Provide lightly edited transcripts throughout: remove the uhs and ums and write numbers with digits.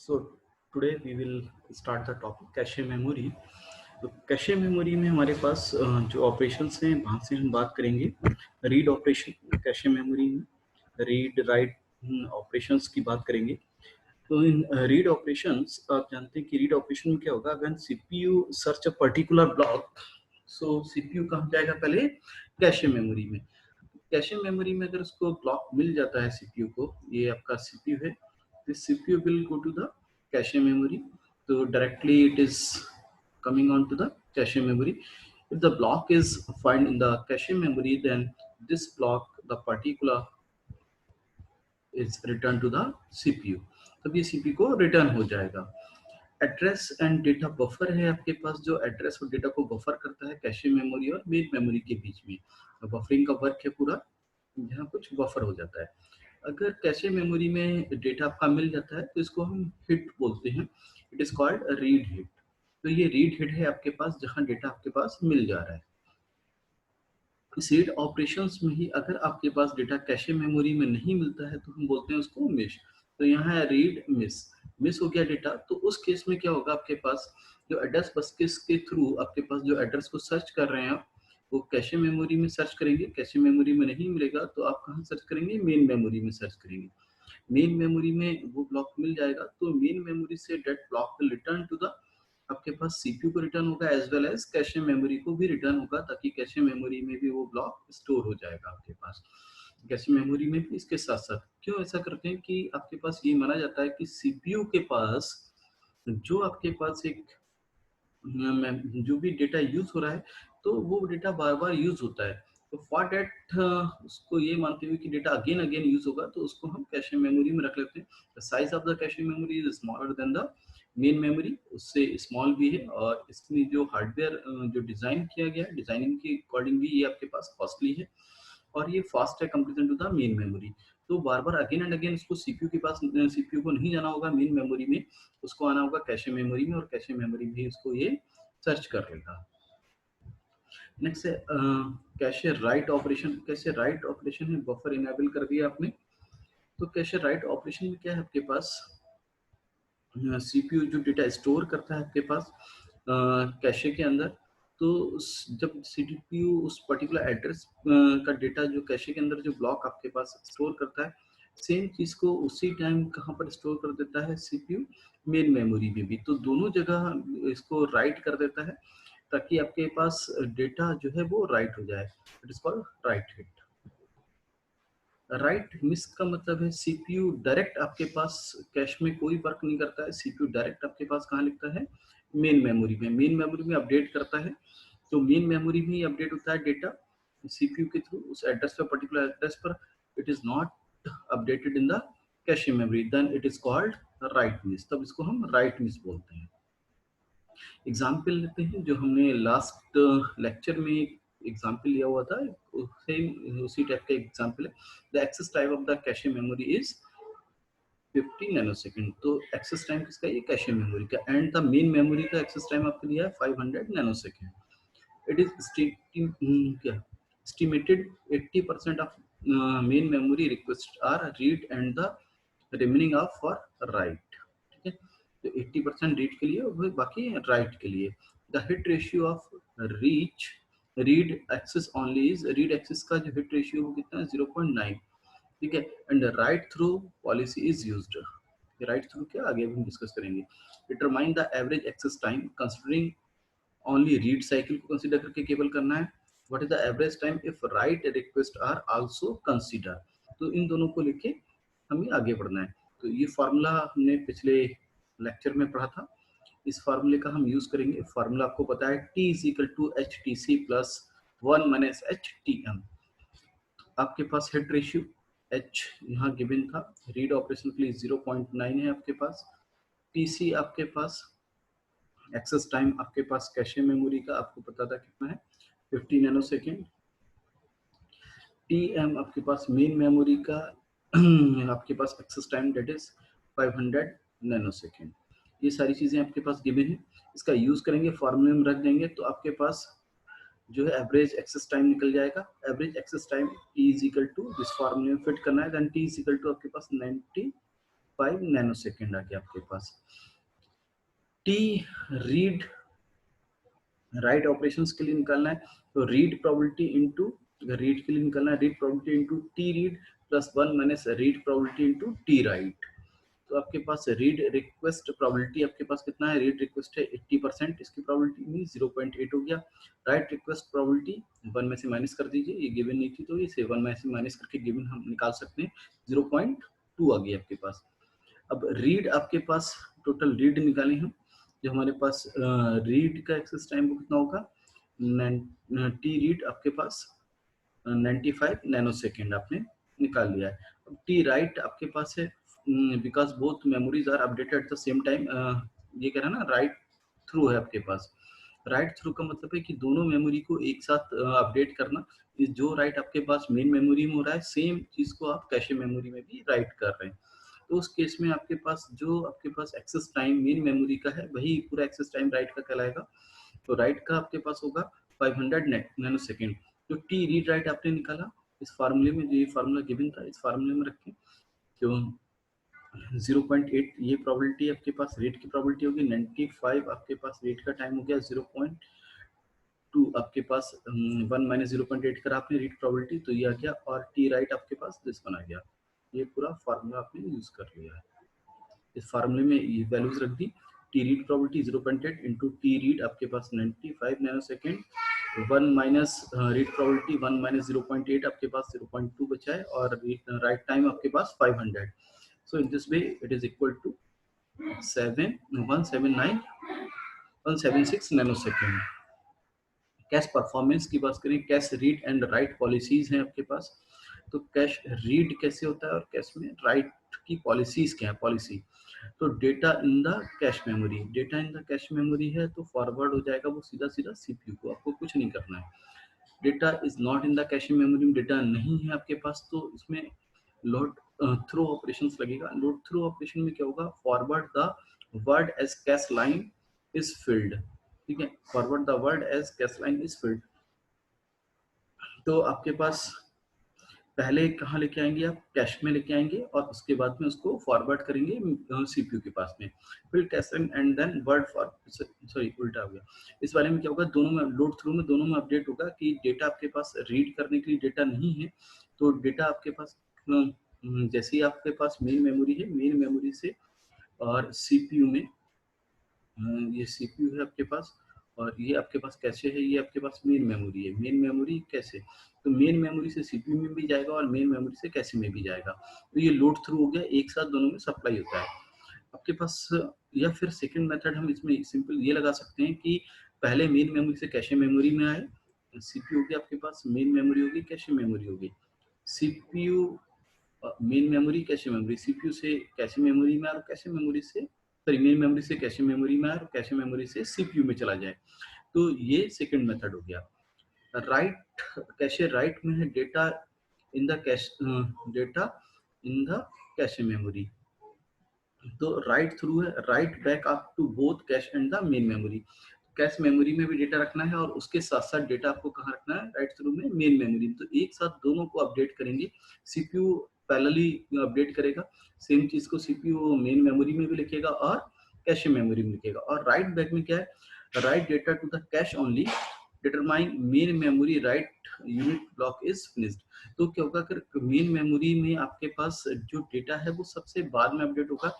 So today we will start the topic cache memory. तो cache memory में हमारे पास जो ऑपरेशंस हैं वहाँ से हम बात करेंगे। रीड ऑपरेशन कैशे मेमोरी में, रीड राइट ऑपरेशंस की बात करेंगे। तो इन रीड ऑपरेशंस आप जानते हैं कि रीड ऑपरेशन में क्या होगा, when CPU search a particular block, so CPU कहाँ जाएगा, पहले कैशे मेमोरी में। कैशे मेमोरी में अगर उसको ब्लॉक मिल जाता है सीपीयू को, ये आपका सीपीयू है, this CPU will go to the cache memory, तो directly it is coming on to the cache memory. If the block is found in the cache memory, then this block, the particular, is returned to the CPU. तब ये CPU को return हो जाएगा। Address and data buffer है आपके पास, जो address और data को बफर करता है कैशे मेमोरी और मेन मेमोरी के बीच में। बफरिंग का वर्क है पूरा, जहाँ कुछ बफर हो जाता है। अगर कैशे मेमोरी में डेटा आपका मिल जाता है तो इसको हम हिट बोलते हैं, it is called read hit. तो ये रीड हिट है आपके पास, जहाँ डेटा आपके पास मिल जा रहा है। इस रीड ऑपरेशंस में ही अगर आपके पास डेटा कैशे मेमोरी में नहीं मिलता है तो हम बोलते हैं उसको मिस। तो यहाँ है रीड मिस, मिस हो गया डेटा, तो उस केस में क्या होगा, आपके पास जो एड्रेस बस के थ्रू आपके पास जो एड्रेस को सर्च कर रहे हैं आप, वो कैशे मेमोरी में सर्च करेंगे। कैशे मेमोरी में नहीं मिलेगा तो आप कहाँ सर्च करेंगे, मेन मेमोरी में सर्च करेंगे। मेन मेमोरी में वो ब्लॉक मिल जाएगा तो मेन मेमोरी से that block will return to the आपके पास सीपीयू को रिटर्न होगा, as well as cache memory को भी रिटर्न होगा, ताकि कैशे मेमोरी में भी वो ब्लॉक स्टोर हो जाएगा आपके पास। कैशे मेमोरी में भी इसके साथ साथ क्यों ऐसा करते हैं कि आपके पास ये माना जाता है कि सीपीयू के पास जो आपके पास एक जो भी डेटा यूज हो रहा है तो वो डेटा बार बार यूज होता है, तो फॉर डेट उसको ये मानते हुए कि डेटा अगेन अगेन यूज होगा, तो उसको हम कैशे मेमोरी में रख लेते हैं। The size of the cache memory is smaller than the main memory, उससे स्मॉल भी है, और इसमें जो हार्डवेयर जो डिजाइन किया गया है, डिजाइनिंग के अकॉर्डिंग भी ये आपके पास कॉस्टली है, और ये फास्ट है comparison to the main memory. तो बार बार अगेन एंड अगेन उसको सीपीयू के पास, सीपीयू को नहीं जाना होगा मेन मेमोरी में, उसको आना होगा कैशे मेमोरी में, और कैशे मेमोरी में उसको ये सर्च कर लेगा। नेक्स्ट है cache write operation. Cache write operation है, बफर इनेबल कर दिया आपने। तो कैशे राइट ऑपरेशन में क्या है, आपके पास सीपीयू जो डेटा स्टोर करता है आपके पास कैशे के अंदर, तो जब सीपीयू उस पर्टिकुलर एड्रेस का डेटा जो कैशे के अंदर जो ब्लॉक आपके पास स्टोर करता है, सेम चीज को उसी टाइम कहाँ पर स्टोर कर देता है सीपीयू, मेन मेमोरी में भी। तो दोनों जगह इसको राइट कर देता है, ताकि आपके पास डेटा जो है वो राइट हो जाए। It is called right hit. Right miss का मतलब है सीपीयू डायरेक्ट आपके पास कैश में कोई वर्क नहीं करता है, सीपीयू डायरेक्ट आपके पास कहाँ लिखता है, मेन मेमोरी में। मेन मेमोरी में अपडेट करता है, तो मेन मेमोरी में ही अपडेट होता है डेटा सीपीयू के थ्रू उस एड्रेस पर, पर्टिकुलर एड्रेस पर। It is not updated in the cache memory, then it is called write miss, तब इसको हम राइट मिस बोलते हैं। एग्जाम्पल लेते हैं, जो हमने लास्ट लेक्चर में एग्जाम्पल लिया हुआ था, सेम उसी टाइप का एग्जाम्पल है। The access time of the cache memory is 50 nanosecond. तो एक्सेस टाइम किसका, ये कैशे मेमोरी का, एंड द मेन मेमोरी का एक्सेस टाइम आपको दिया है 500 नैनोसेकंड। इट इज क्या estimated 80% of main memory requests are read and the remaining are for write। ठीक है, तो 80% रीड के लिए और बाकी राइट के लिए। The hit ratio of reach read access only is, read access का जो हिट रेशियो वो कितना है, 0.9। ठीक है, and write through policy is used. Write through क्या, आगे हम डिस्कस करेंगे। Determine the average access time considering only read cycle को कंसीडर करके केवल करना है। What is the average time if write request are also consider. तो इन दोनों को लेके हमें आगे बढ़ना है। तो ये फार्मूला हमने पिछले लेक्चर में पढ़ा था, इस फार्मूले का हम यूज करेंगे। फार्मूला आपको पता है, T is equal to H T C plus 1 minus H T M. आपके पास हिट रेशियो H यहाँ गिवन था, रीड ऑपरेशन के लिए 0.9 है आपके पास। TC आपके पास, एक्सेस टाइम आपके पास कैशे मेमोरी का आपको पता था कितना है, 50 नैनोसेकंड। TM आपके पास मेन मेमोरी का आपके पास access time that is 500 nanosecond. ये सारी चीजें आपके पास गिवन है, इसका यूज करेंगे, फॉर्मूले में रख देंगे, तो आपके पास जो है एवरेज एक्सेस टाइम निकल जाएगा। Average access time T is equal to, this फॉर्मूले में फिट करना है, then T is equal to आपके पास 90 5 नैनो सेकेंड आ गया आपके पास। टी रीड राइट ऑपरेशंस के लिए निकालना है, तो रीड प्रोबेबिलिटी इनटू, अगर रीड के लिए निकालना है read probability into T read plus 1 minus read probability into T write. तो आपके पास रीड रिक्वेस्ट प्रोबेबिलिटी आपके पास कितना है, रीड रिक्वेस्ट है 80%, इसकी प्रोबेबिलिटी मीन 0.8 हो गया। राइट रिक्वेस्ट प्रोबेबिलिटी 1 में से माइनस कर दीजिए, ये गिवन नहीं थी तो इसे 1 में से माइनस करके गिवन हम निकाल सकते हैं, 0.2 आ गई आपके पास। अब रीड आपके पास टोटल रीड निकाले हम, जो हमारे पास रीड का एक्सेस टाइम वो कितना होगा, टी रीड आपके पास 95 नैनो सेकेंड आपने निकाल लिया है। अब टी राइट आपके पास है, because both memories are updated at the same time, ये कह रहा है ना राइट थ्रू है आपके पास। राइट थ्रू का मतलब है कि दोनों मेमोरी को एक साथ अपडेट करना। जो राइट आपके पास मेन मेमोरी में हो रहा है, सेम चीज को आप कैशे मेमोरी में भी राइट कर रहे हैं। तो उस केस में आपके पास जो आपके पास एक्सेस टाइम मेन मेमोरी का है, वही पूरा एक्सेस टाइम राइट का कहलाएगा। तो राइट का आपके पास होगा 500 नैनो सेकेंड। जो टी रीड राइट आपने निकाला इस फार्मूले में, जो ये फार्मूला गिवन था इस फार्मूले में रखें, तो 0.8 ये प्रोबेबिलिटी आपके पास रेट की प्रोबेबिलिटी होगी, 95 आपके पास रेट का टाइम हो गया, 0.2 आपके पास 1 माइनस 0.8 करा आपने रीड प्रोबेबिलिटी, तो ये आ गया, और टी राइट आपके पास दिस बना गया। ये पूरा फार्मूला आपने यूज कर लिया है। इस फार्मूले में ये वैल्यूज रख दी, T read probability 0.8 into T read आपके पास 95 nanosecond, 1 minus read probability 1 minus 0.8 आपके पास 0.2 बचा है, और राइट टाइम आपके पास 500। So in this way it is equal to 176 nanosecond. Cache performance की बात करें, cache read and write policies हैं आपके पास। तो कैश रीड कैसे होता है और कैश में राइट की पॉलिसीज क्या है, पॉलिसी। तो data in the cache memory, data in the cache memory है तो फॉरवर्ड हो जाएगा वो सीधा सीधा सीपीयू को, आपको कुछ नहीं करना है। Data is not in the cache memory, में डेटा नहीं है आपके पास, तो इसमें लोड थ्रो ऑपरेशन लगेगा। लोड थ्रो ऑपरेशन में क्या होगा, forward the word as cache line is filled, ठीक है, forward the word as cache line is filled. तो आपके पास पहले कहाँ लेके आएंगे, आप कैश में लेके आएंगे और उसके बाद में उसको फॉरवर्ड करेंगे सीपीयू के पास में, फिर cache and then word for, sorry उल्टा हो गया। इस बारे में क्या होगा, दोनों में लोड थ्रू में दोनों में अपडेट होगा कि डेटा आपके पास रीड करने के लिए डेटा नहीं है, तो डेटा आपके पास जैसे ही आपके पास मेन मेमोरी है, मेन मेमोरी से और सीपीयू में, ये सीपीयू है आपके पास और ये आपके पास कैशे है, ये आपके पास मेन मेमोरी है, मेन मेमोरी कैशे, तो मेन मेमोरी से सीपीयू में भी जाएगा और मेन मेमोरी से कैशे में भी जाएगा। तो ये लोड थ्रू हो गया, एक साथ दोनों में सप्लाई होता है आपके पास। या फिर सेकंड मेथड हम इसमें सिंपल ये लगा सकते हैं कि पहले मेन मेमोरी से कैशे मेमोरी में आए, सीपीयू होगी आपके पास, मेन मेमोरी होगी, कैशे मेमोरी होगी, CPU main memory cache memory, CPU से कैशे मेमोरी में और कैशे मेमोरी से, सॉरी मेन मेमोरी से कैशे मेमोरी में और कैशे मेमोरी से सीपीयू में चला जाए। तो ये सेकंड मेथड हो गया। राइट कैशे राइट में है data in the cache, data in the cache memory, तो राइट थ्रू है write back up to both cache and the main memory. Cache memory में भी डेटा रखना है और उसके साथ साथ डेटा आपको कहाँ रखना है, राइट थ्रू में मेन मेमोरी, तो एक साथ दोनों को अपडेट करेंगे। सीपीयू पैरेलली अपडेट करेगा, सेम चीज को सीपीयू मेन मेमोरी में भी लिखेगा और कैश मेमोरी में लिखेगा। और राइट बैक में क्या है, write data to the cache only determine main memory write unit block is finished. तो क्या होगा, अगर मेन मेमोरी में आपके पास जो डेटा है वो सबसे बाद में अपडेट होगा,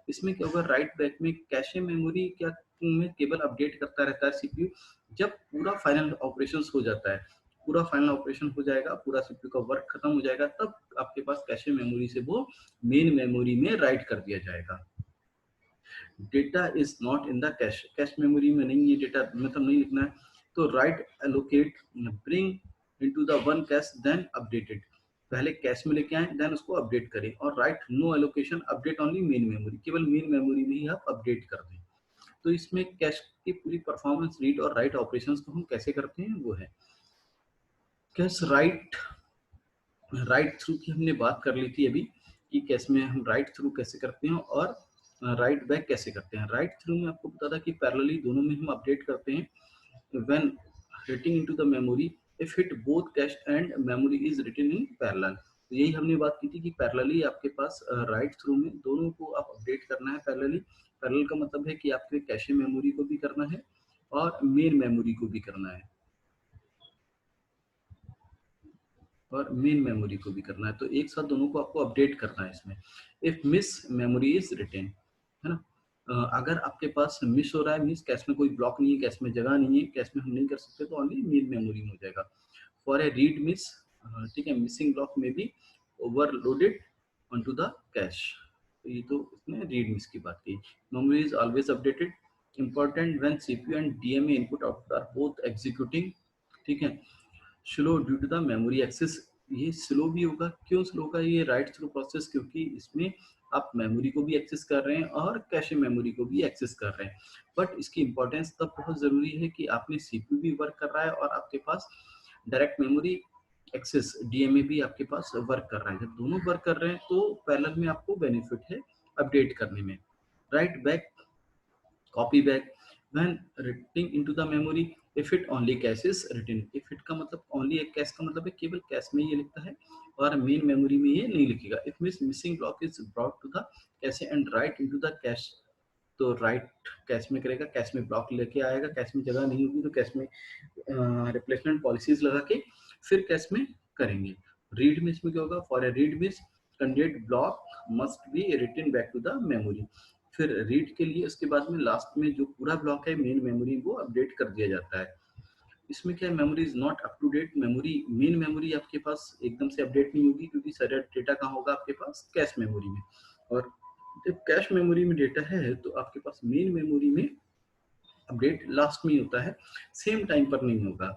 इसमें क्या होगा, राइट बैक में कैशे मेमोरी क्या में केवल अपडेट करता रहता है सीपीयू, जब पूरा फाइनल ऑपरेशंस हो जाता है, पूरा फाइनल ऑपरेशन हो जाएगा, पूरा सीपीयू का वर्क खत्म हो जाएगा, तब आपके पास कैशे मेमोरी से वो मेन मेमोरी में राइट कर दिया जाएगा। Data is not in the cache, cache memory में नहीं है डेटा, मतलब नहीं लिखना है, तो write allocate bring into the one cache then updated, पहले कैश में लेके आए देन उसको अपडेट करें। और write no allocation update only main memory, केवल मेन मेमोरी में ही आप अपडेट कर दें। तो इसमें कैश की पूरी परफॉर्मेंस रीड और राइट ऑपरेशंस को हम कैसे करते हैं वो है। कैश राइट राइट थ्रू की हमने बात कर ली थी अभी कि कैश में हम राइट थ्रू कैसे करते हैं और राइट बैक कैसे करते हैं। राइट थ्रू में आपको पता था कि पैरेलली दोनों में हम अपडेट करते हैं। When hitting into the memory, if hit both cache and memory is written in parallel, तो यही हमने बात की थी कि पैरेलली आपके पास राइट थ्रू में दोनों को आप अपडेट करना है पैरेलली। पैरेलल का मतलब है कि आपके कैशे मेमोरी को भी करना है और मेन मेमोरी को भी करना है, और मेन मेमोरी को भी करना है। तो एक साथ दोनों को आपको अपडेट करना है इसमें। If miss memory is written, है ना। अगर आपके पास मिस हो रहा है, मीन्स कैश में कोई ब्लॉक नहीं है, कैश में जगह नहीं है, कैश में हम नहीं कर सकते, तो ओनली मेन मेमोरी में हो जाएगा। फॉर ए रीड मिस, ठीक है, मिसिंग ब्लॉक में be overloaded onto the cache. तो ये तो इसमें रीड मिस की बात की। Memory is always updated, important when CPU and DMA input output are both executing, ठीक है। Slow due to the memory access, ये स्लो भी होगा। क्यों स्लो होगा ये राइट थ्रू प्रोसेस? क्योंकि इसमें आप मेमोरी को भी एक्सेस कर रहे हैं और कैशे मेमोरी को भी एक्सेस कर रहे हैं। बट इसकी इंपॉर्टेंस तब बहुत जरूरी है कि आपने सीपीयू भी वर्क कर रहा है और आपके पास डायरेक्ट मेमोरी एक्सेस डीएमए भी आपके पास वर्क कर रहा है। जब दोनों वर्क कर रहे हैं तो पैरेलल में आपको बेनिफिट है अपडेट करने में। Right back, copy back when writing into the memory if it only cache is written। if it का मतलब only एक cache का मतलब है केवल cache में ये लिखता है और main memory में ये नहीं लिखेगा। if means missing block is brought to the cache and write into the cache, तो राइट कैश में करेगा, कैश में ब्लॉक लेके आएगा, कैश में जगह नहीं होगी तो कैश में रिप्लेसमेंट पॉलिसीज लगा के फिर कैश में करेंगे। रीड मिस में क्या होगा? For a read miss content block must be written back to the memory. फिर रीड के लिए उसके बाद में लास्ट में जो पूरा ब्लॉक है मेन मेमोरी वो अपडेट कर दिया जाता है। इसमें क्या है, memory is not up to date. Memory, main memory आपके पास एकदम से अपडेट नहीं होगी क्योंकि सारा डेटा कहाँ होगा आपके पास? कैश मेमोरी में। और जब कैश मेमोरी में डेटा है तो आपके पास मेन मेमोरी में अपडेट लास्ट में ही होता है, सेम टाइम पर नहीं होगा,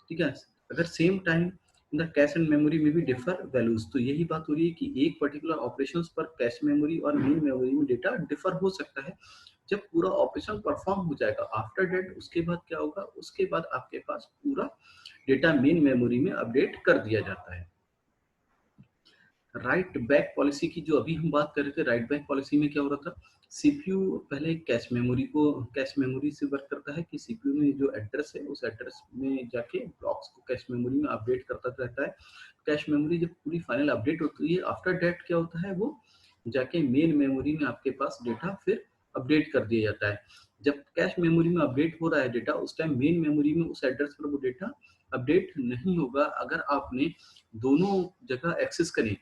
ठीक है। अगर same time in the cash and memory में भी डिफर वैल्यूज, तो यही बात हो रही है कि एक पर्टिकुलर ऑपरेशंस पर कैश मेमोरी और मेन मेमोरी में डेटा डिफर हो सकता है। जब पूरा ऑपरेशन परफॉर्म हो जाएगा आफ्टर डेट, उसके बाद क्या होगा? उसके बाद आपके पास पूरा डेटा मेन मेमोरी में अपडेट कर दिया जाता है। राइट बैक पॉलिसी की जो अभी हम बात कर रहे थे, राइट बैक पॉलिसी में क्या हो रहा था? सीपीयू पहले कैश मेमोरी को, कैश मेमोरी से वर्क करता है कि सीपीयू में जो एड्रेस है उस एड्रेस में जाके ब्लॉक्स को कैश मेमोरी में अपडेट करता रहता है। कैश मेमोरी जब पूरी फाइनल अपडेट होती है आफ्टर डेट क्या होता है? वो जाके मेन मेमोरी में आपके पास डेटा फिर अपडेट कर दिया जाता है। जब कैश मेमोरी में अपडेट हो रहा है डेटा, उस टाइम मेन मेमोरी में उस एड्रेस पर वो डेटा अपडेट नहीं होगा। अगर आपने दोनों जगह एक्सेस करें,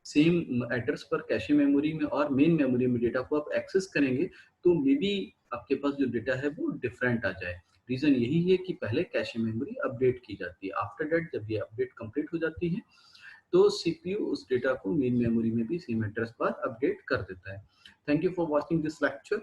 सेम एड्रेस पर कैशे मेमोरी में और मेन मेमोरी में डेटा को आप एक्सेस करेंगे तो मे बी आपके पास जो डेटा है वो डिफरेंट आ जाए। रीजन यही है कि पहले कैशे मेमोरी अपडेट की जाती है, आफ्टर डेट जब ये अपडेट कंप्लीट हो जाती है तो सीपीयू उस डेटा को मेन मेमोरी में भी सेम एड्रेस पर अपडेट कर देता है। Thank you for watching this lecture.